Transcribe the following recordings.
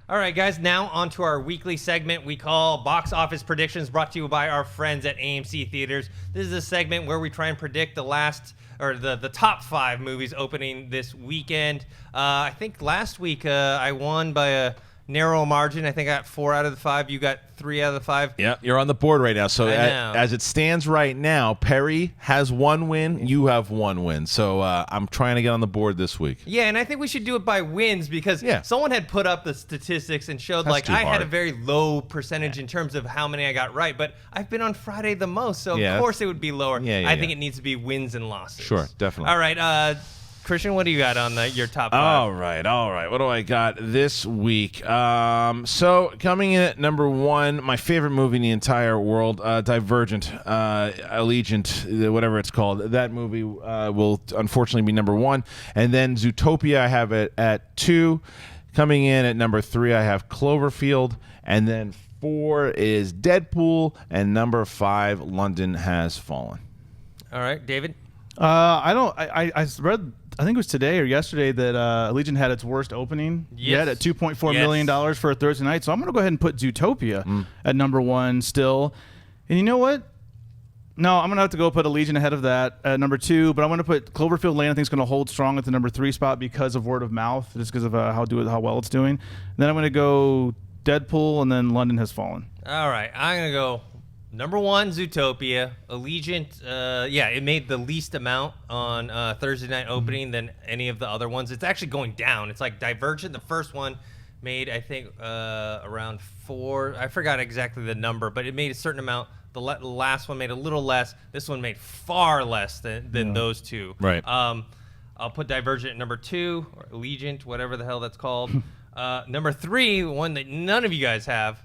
All right, guys, now on to our weekly segment we call Box Office Predictions, brought to you by our friends at AMC Theatres. This is a segment where we try and predict the top 5 movies opening this weekend. I think last week I won by a narrow margin. I think I got 4 out of the 5. You got 3 out of the 5. Yeah, you're on the board right now. So as it stands right now, Perry has 1 win. You have 1 win. So I'm trying to get on the board this week. Yeah, and I think we should do it by wins because someone had put up the statistics and showed I had a very low percentage in terms of how many I got right. But I've been on Friday the most, so of course it would be lower. I think it needs to be wins and losses. Sure, definitely. All right, Christian, what do you got on your top 5? All right. What do I got this week? So coming in at number 1, my favorite movie in the entire world, Divergent, Allegiant, whatever it's called. That movie will unfortunately be number 1. And then Zootopia, I have it at 2. Coming in at number 3, I have Cloverfield. And then 4 is Deadpool. And number 5, London Has Fallen. All right, David? I read, I think it was today or yesterday, that Allegiant had its worst opening yet at $2.4 million for a Thursday night. So I'm going to go ahead and put Zootopia at number 1 still. And you know what? No, I'm going to have to go put Allegiant ahead of that at number 2. But I'm going to put Cloverfield Lane. I think it's going to hold strong at the number 3 spot because of word of mouth, just because of how well it's doing. And then I'm going to go Deadpool, and then London Has Fallen. All right, I'm going to go number 1, Zootopia. Allegiant, it made the least amount on Thursday night opening than any of the other ones. It's actually going down. It's like Divergent, the first one, made, I think, around 4. I forgot exactly the number, but it made a certain amount. The last one made a little less. This one made far less than those two. Right. I'll put Divergent at number 2, or Allegiant, whatever the hell that's called. Number 3, one that none of you guys have,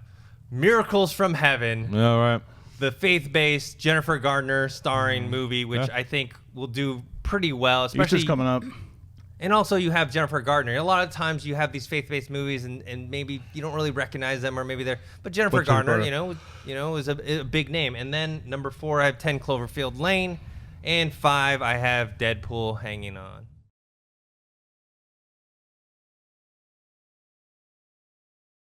Miracles from Heaven. All right. The faith-based Jennifer Gardner starring movie, which I think will do pretty well, especially Easter's coming up. And also you have Jennifer Gardner. A lot of times you have these faith-based movies and maybe you don't really recognize them, or maybe they're, but Jennifer Gardner, is a big name. And then number 4, I have 10 Cloverfield Lane, and 5, I have Deadpool hanging on.